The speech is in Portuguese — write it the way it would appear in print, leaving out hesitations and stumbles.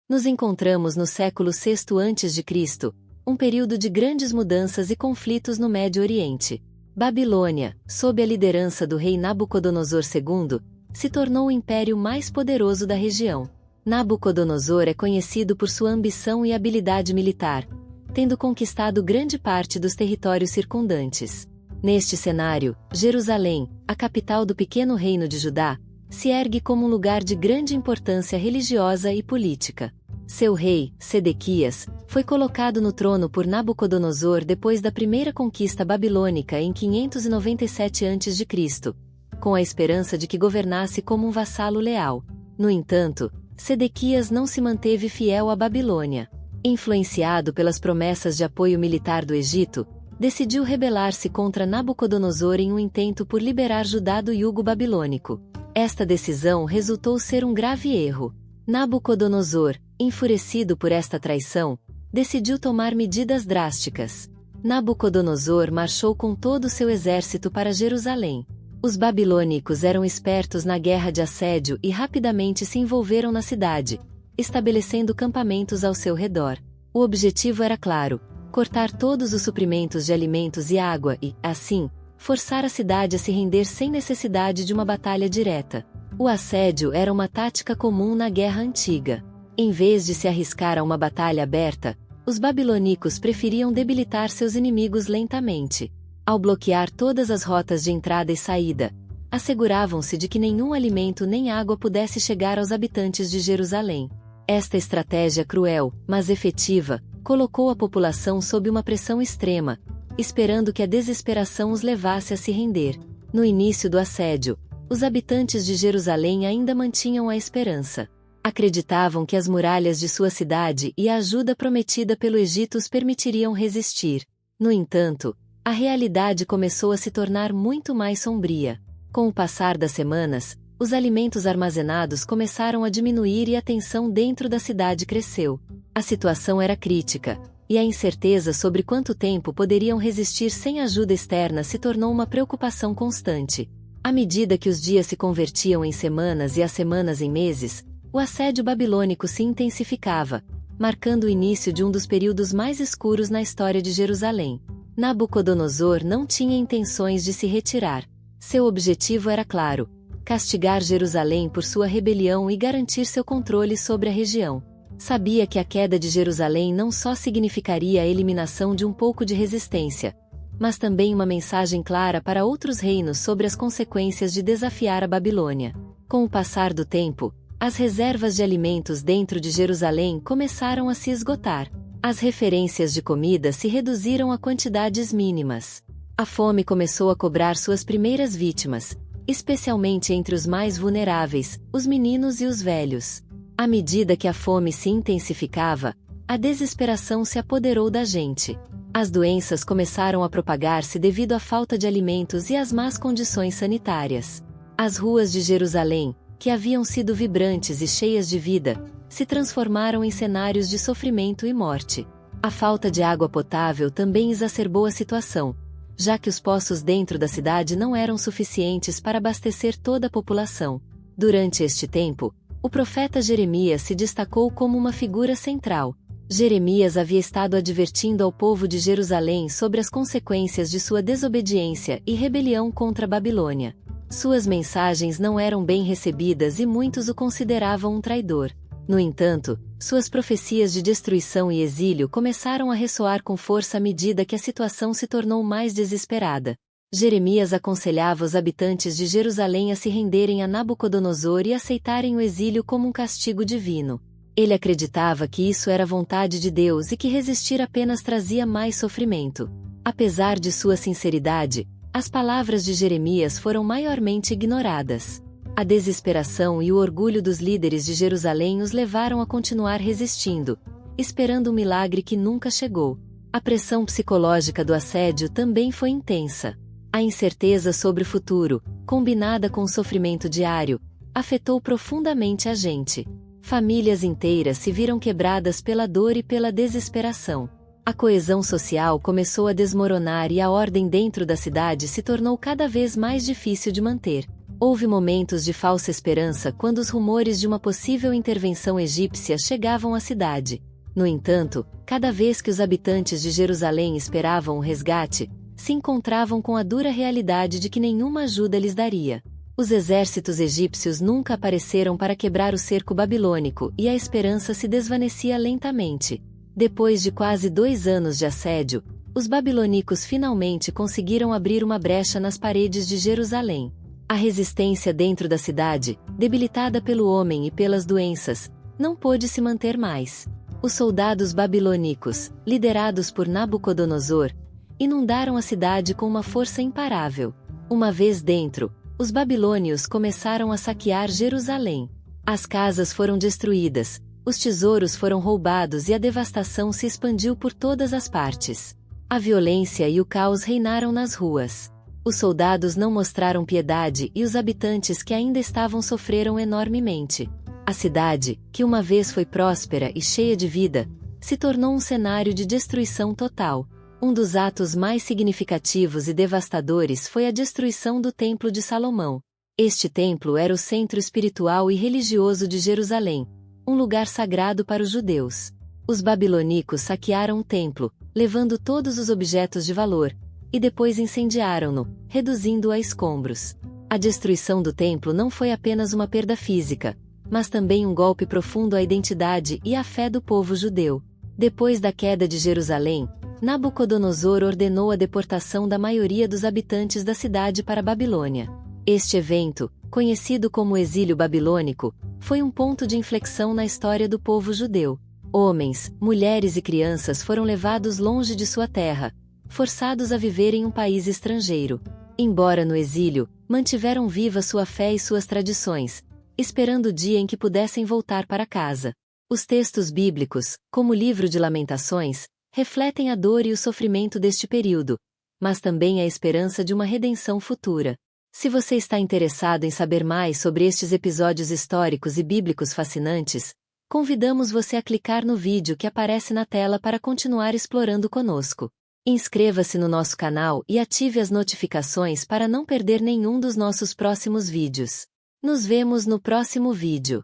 Nos encontramos no século VI a.C., um período de grandes mudanças e conflitos no Médio Oriente. Babilônia, sob a liderança do rei Nabucodonosor II, se tornou o império mais poderoso da região. Nabucodonosor é conhecido por sua ambição e habilidade militar, tendo conquistado grande parte dos territórios circundantes. Neste cenário, Jerusalém, a capital do pequeno reino de Judá, se ergue como um lugar de grande importância religiosa e política. Seu rei, Sedequias, foi colocado no trono por Nabucodonosor depois da primeira conquista babilônica em 597 a.C., com a esperança de que governasse como um vassalo leal. No entanto, Sedequias não se manteve fiel à Babilônia. Influenciado pelas promessas de apoio militar do Egito, decidiu rebelar-se contra Nabucodonosor em um intento por liberar Judá do jugo babilônico. Esta decisão resultou ser um grave erro. Nabucodonosor, enfurecido por esta traição, decidiu tomar medidas drásticas. Nabucodonosor marchou com todo o seu exército para Jerusalém. Os babilônicos eram espertos na guerra de assédio e rapidamente se envolveram na cidade, estabelecendo campamentos ao seu redor. O objetivo era claro: cortar todos os suprimentos de alimentos e água e, assim, forçar a cidade a se render sem necessidade de uma batalha direta. O assédio era uma tática comum na guerra antiga. Em vez de se arriscar a uma batalha aberta, os babilônicos preferiam debilitar seus inimigos lentamente. Ao bloquear todas as rotas de entrada e saída, asseguravam-se de que nenhum alimento nem água pudesse chegar aos habitantes de Jerusalém. Esta estratégia cruel, mas efetiva, colocou a população sob uma pressão extrema, esperando que a desesperação os levasse a se render. No início do assédio, os habitantes de Jerusalém ainda mantinham a esperança. Acreditavam que as muralhas de sua cidade e a ajuda prometida pelo Egito os permitiriam resistir. No entanto, a realidade começou a se tornar muito mais sombria. Com o passar das semanas, os alimentos armazenados começaram a diminuir e a tensão dentro da cidade cresceu. A situação era crítica, e a incerteza sobre quanto tempo poderiam resistir sem ajuda externa se tornou uma preocupação constante. À medida que os dias se convertiam em semanas e as semanas em meses, o assédio babilônico se intensificava, marcando o início de um dos períodos mais escuros na história de Jerusalém. Nabucodonosor não tinha intenções de se retirar. Seu objetivo era claro: castigar Jerusalém por sua rebelião e garantir seu controle sobre a região. Sabia que a queda de Jerusalém não só significaria a eliminação de um pouco de resistência, mas também uma mensagem clara para outros reinos sobre as consequências de desafiar a Babilônia. Com o passar do tempo, as reservas de alimentos dentro de Jerusalém começaram a se esgotar. As referências de comida se reduziram a quantidades mínimas. A fome começou a cobrar suas primeiras vítimas, especialmente entre os mais vulneráveis, os meninos e os velhos. À medida que a fome se intensificava, a desesperação se apoderou da gente. As doenças começaram a propagar-se devido à falta de alimentos e às más condições sanitárias. As ruas de Jerusalém, que haviam sido vibrantes e cheias de vida, se transformaram em cenários de sofrimento e morte. A falta de água potável também exacerbou a situação, já que os poços dentro da cidade não eram suficientes para abastecer toda a população. Durante este tempo, o profeta Jeremias se destacou como uma figura central. Jeremias havia estado advertindo ao povo de Jerusalém sobre as consequências de sua desobediência e rebelião contra a Babilônia. Suas mensagens não eram bem recebidas e muitos o consideravam um traidor. No entanto, suas profecias de destruição e exílio começaram a ressoar com força à medida que a situação se tornou mais desesperada. Jeremias aconselhava os habitantes de Jerusalém a se renderem a Nabucodonosor e aceitarem o exílio como um castigo divino. Ele acreditava que isso era vontade de Deus e que resistir apenas trazia mais sofrimento. Apesar de sua sinceridade, as palavras de Jeremias foram maiormente ignoradas. A desesperação e o orgulho dos líderes de Jerusalém os levaram a continuar resistindo, esperando um milagre que nunca chegou. A pressão psicológica do assédio também foi intensa. A incerteza sobre o futuro, combinada com o sofrimento diário, afetou profundamente a gente. Famílias inteiras se viram quebradas pela dor e pela desesperação. A coesão social começou a desmoronar e a ordem dentro da cidade se tornou cada vez mais difícil de manter. Houve momentos de falsa esperança quando os rumores de uma possível intervenção egípcia chegavam à cidade. No entanto, cada vez que os habitantes de Jerusalém esperavam o resgate, se encontravam com a dura realidade de que nenhuma ajuda lhes daria. Os exércitos egípcios nunca apareceram para quebrar o cerco babilônico e a esperança se desvanecia lentamente. Depois de quase 2 anos de assédio, os babilônicos finalmente conseguiram abrir uma brecha nas paredes de Jerusalém. A resistência dentro da cidade, debilitada pelo homem e pelas doenças, não pôde se manter mais. Os soldados babilônicos, liderados por Nabucodonosor, inundaram a cidade com uma força imparável. Uma vez dentro, os babilônios começaram a saquear Jerusalém. As casas foram destruídas, os tesouros foram roubados e a devastação se expandiu por todas as partes. A violência e o caos reinaram nas ruas. Os soldados não mostraram piedade e os habitantes que ainda estavam sofreram enormemente. A cidade, que uma vez foi próspera e cheia de vida, se tornou um cenário de destruição total. Um dos atos mais significativos e devastadores foi a destruição do Templo de Salomão. Este templo era o centro espiritual e religioso de Jerusalém, um lugar sagrado para os judeus. Os babilônicos saquearam o templo, levando todos os objetos de valor, e depois incendiaram-no, reduzindo-o a escombros. A destruição do templo não foi apenas uma perda física, mas também um golpe profundo à identidade e à fé do povo judeu. Depois da queda de Jerusalém, Nabucodonosor ordenou a deportação da maioria dos habitantes da cidade para a Babilônia. Este evento, conhecido como exílio babilônico, foi um ponto de inflexão na história do povo judeu. Homens, mulheres e crianças foram levados longe de sua terra, forçados a viver em um país estrangeiro. Embora no exílio, mantiveram viva sua fé e suas tradições, esperando o dia em que pudessem voltar para casa. Os textos bíblicos, como o livro de Lamentações, refletem a dor e o sofrimento deste período, mas também a esperança de uma redenção futura. Se você está interessado em saber mais sobre estes episódios históricos e bíblicos fascinantes, convidamos você a clicar no vídeo que aparece na tela para continuar explorando conosco. Inscreva-se no nosso canal e ative as notificações para não perder nenhum dos nossos próximos vídeos. Nos vemos no próximo vídeo.